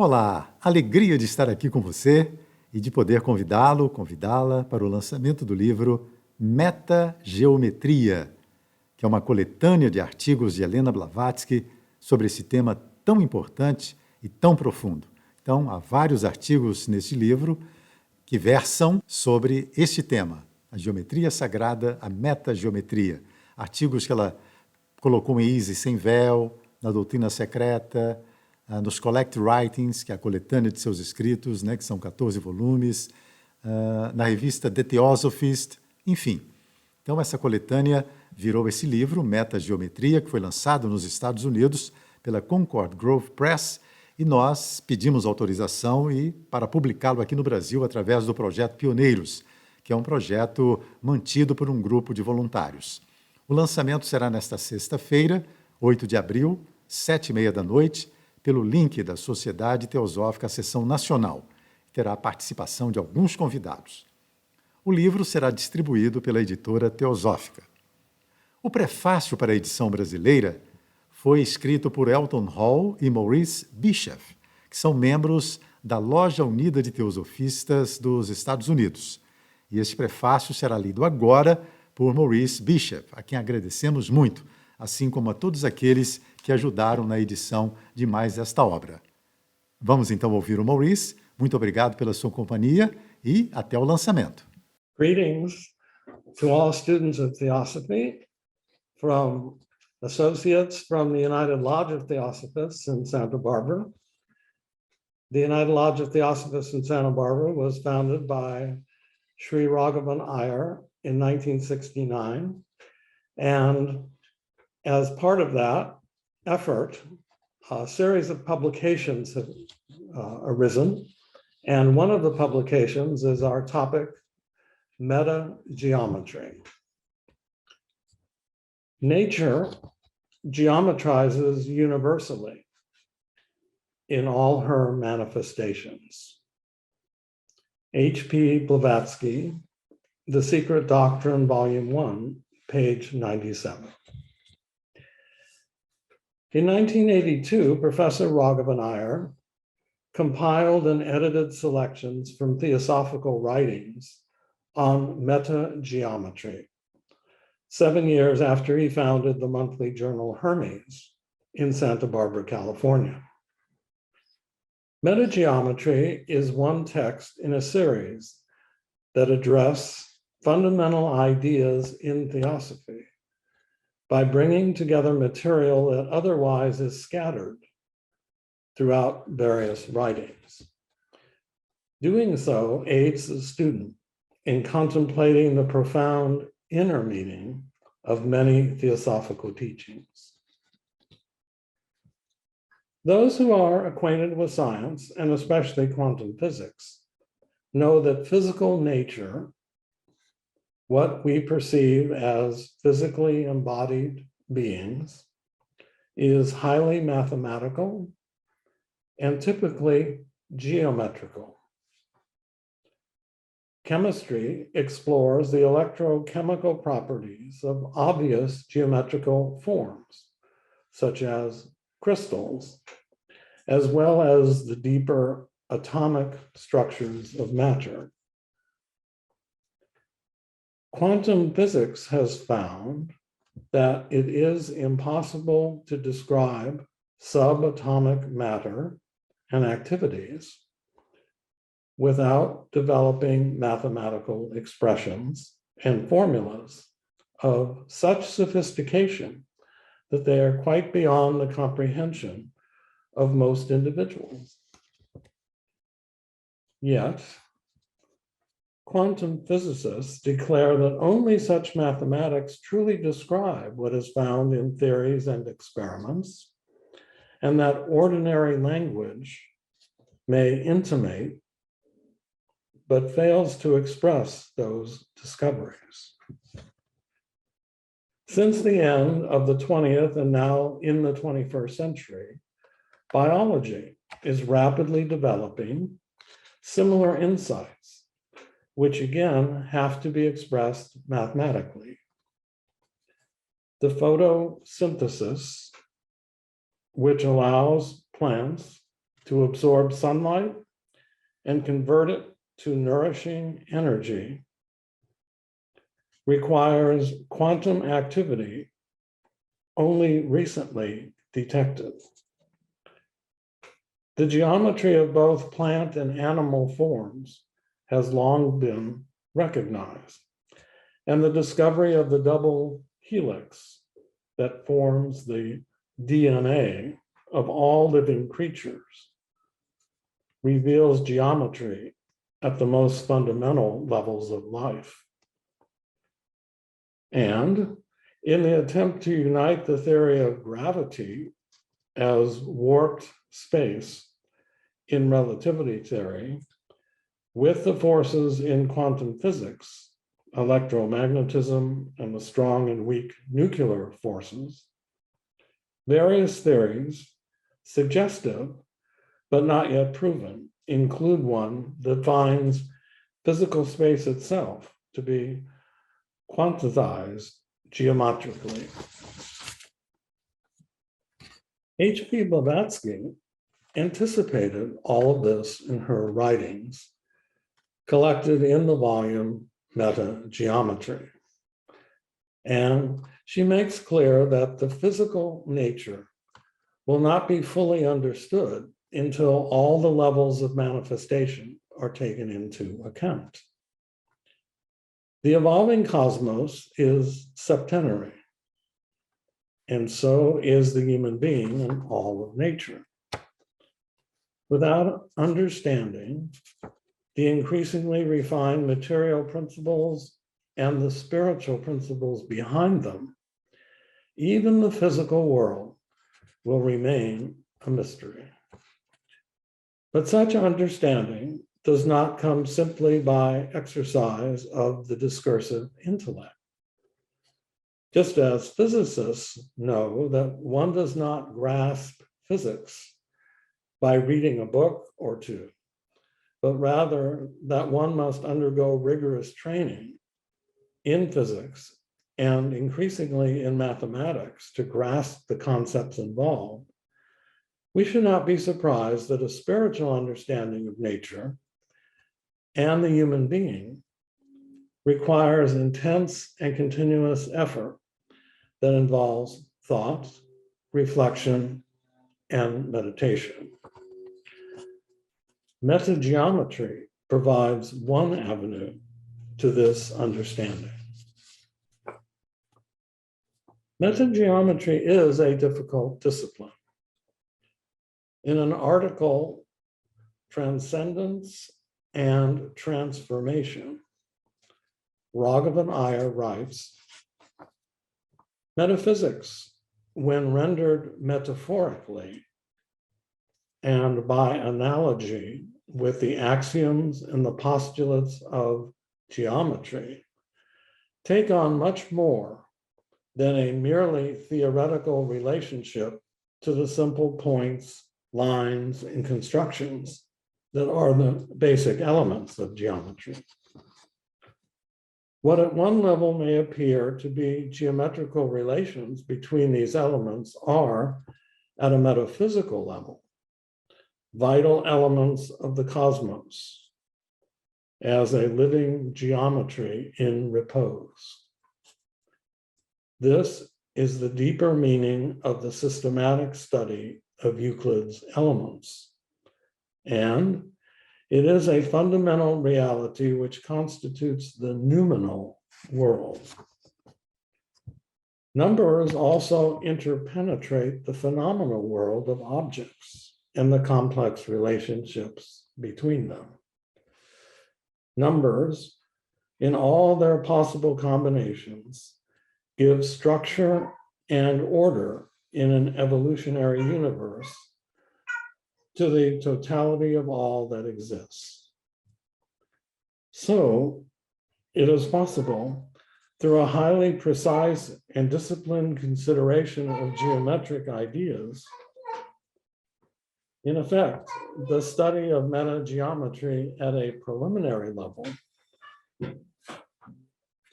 Olá, alegria de estar aqui com você e de poder convidá-la para o lançamento do livro META-GEOMETRIA, que é uma coletânea de artigos de Helena Blavatsky sobre esse tema tão importante e tão profundo. Então, há vários artigos nesse livro que versam sobre este tema, a geometria sagrada, a meta-geometria. Artigos que ela colocou em Easy Sem Véu, na Doutrina Secreta, nos Collect Writings, que é a coletânea de seus escritos, que são 14 volumes, na revista The Theosophist, enfim. Então, essa coletânea virou esse livro, Meta-Geometria, que foi lançado nos Estados Unidos pela Concord Grove Press, e nós pedimos autorização para publicá-lo aqui no Brasil através do projeto Pioneiros, que é um projeto mantido por um grupo de voluntários. O lançamento será nesta sexta-feira, 8 de abril, 7h30 da noite, pelo link da Sociedade Teosófica Seção Nacional. Terá a participação de alguns convidados. O livro será distribuído pela editora Teosófica. O prefácio para a edição brasileira foi escrito por Elton Hall e Maurice Bishop, que são membros da Loja Unida de Teosofistas dos Estados Unidos. E este prefácio será lido agora por Maurice Bishop, a quem agradecemos muito, assim como a todos aqueles que ajudaram na edição de mais esta obra. Vamos então ouvir o Maurice. Muito obrigado pela sua companhia e até o lançamento. Greetings to all students of Theosophy from associates from the United Lodge of Theosophists in Santa Barbara. The United Lodge of Theosophists in Santa Barbara was founded by Sri Raghavan Iyer in 1969, and as part of that effort, a series of publications have arisen, and one of the publications is our topic, Meta-Geometry. Nature geometrizes universally in all her manifestations. H.P. Blavatsky, The Secret Doctrine, Volume 1, page 97. In 1982, Professor Raghavan Iyer compiled and edited selections from theosophical writings on meta-geometry, 7 years after he founded the monthly journal Hermes in Santa Barbara, California. Meta-geometry is one text in a series that address fundamental ideas in theosophy by bringing together material that otherwise is scattered throughout various writings. Doing so aids the student in contemplating the profound inner meaning of many theosophical teachings. Those who are acquainted with science, and especially quantum physics, know that physical nature, what we perceive as physically embodied beings, is highly mathematical and typically geometrical. Chemistry explores the electrochemical properties of obvious geometrical forms, such as crystals, as well as the deeper atomic structures of matter. Quantum physics has found that it is impossible to describe subatomic matter and activities without developing mathematical expressions and formulas of such sophistication that they are quite beyond the comprehension of most individuals. Yet, quantum physicists declare that only such mathematics truly describe what is found in theories and experiments, and that ordinary language may intimate, but fails to express those discoveries. Since the end of the 20th and now in the 21st century, biology is rapidly developing similar insights, which again have to be expressed mathematically. The photosynthesis, which allows plants to absorb sunlight and convert it to nourishing energy requires quantum activity only recently detected. The geometry of both plant and animal forms has long been recognized, and the discovery of the double helix that forms the DNA of all living creatures reveals geometry at the most fundamental levels of life. And in the attempt to unite the theory of gravity as warped space in relativity theory with the forces in quantum physics, electromagnetism, and the strong and weak nuclear forces, various theories, suggestive but not yet proven, include one that finds physical space itself to be quantized geometrically. H.P. Blavatsky anticipated all of this in her writings, collected in the volume META-GEOMETRY. And she makes clear that the physical nature will not be fully understood until all the levels of manifestation are taken into account. The evolving cosmos is septenary, and so is the human being and all of nature. Without understanding the increasingly refined material principles and the spiritual principles behind them, even the physical world will remain a mystery. But such understanding does not come simply by exercise of the discursive intellect. Just as physicists know that one does not grasp physics by reading a book or two, but rather that one must undergo rigorous training in physics and increasingly in mathematics to grasp the concepts involved, we should not be surprised that a spiritual understanding of nature and the human being requires intense and continuous effort that involves thought, reflection, and meditation. Meta-geometry provides one avenue to this understanding. Meta-geometry is a difficult discipline. In an article, Transcendence and Transformation, Raghavan Iyer writes, metaphysics, when rendered metaphorically and by analogy with the axioms and the postulates of geometry, take on much more than a merely theoretical relationship to the simple points, lines, and constructions that are the basic elements of geometry. What at one level may appear to be geometrical relations between these elements are, at a metaphysical level, vital elements of the cosmos as a living geometry in repose. This is the deeper meaning of the systematic study of Euclid's elements, and it is a fundamental reality which constitutes the noumenal world. Numbers also interpenetrate the phenomenal world of objects and the complex relationships between them. Numbers, in all their possible combinations, give structure and order in an evolutionary universe to the totality of all that exists. So it is possible, through a highly precise and disciplined consideration of geometric ideas, in effect, the study of meta-geometry at a preliminary level,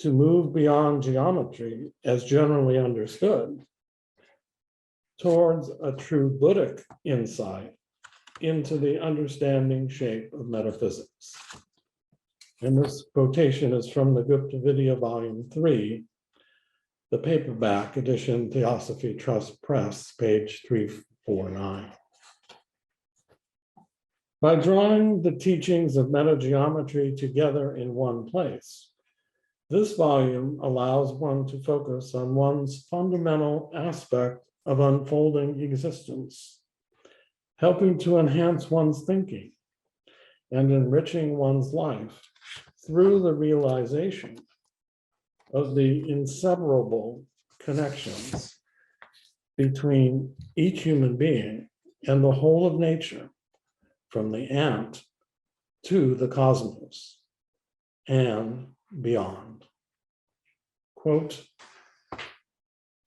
to move beyond geometry as generally understood towards a true Buddhic insight into the understanding shape of metaphysics. And this quotation is from the Gupta Vidya Volume 3, the paperback edition, Theosophy Trust Press, page 349. By drawing the teachings of meta-geometry together in one place, this volume allows one to focus on one's fundamental aspect of unfolding existence, helping to enhance one's thinking and enriching one's life through the realization of the inseparable connections between each human being and the whole of nature, from the ant to the cosmos and beyond. Quote,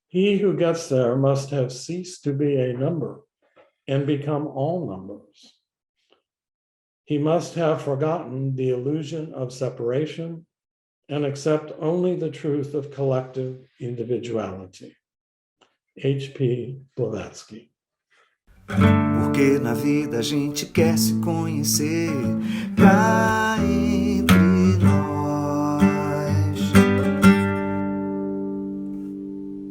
"He who gets there must have ceased to be a number and become all numbers. He must have forgotten the illusion of separation and accept only the truth of collective individuality." H.P. Blavatsky. Porque na vida a gente quer se conhecer pra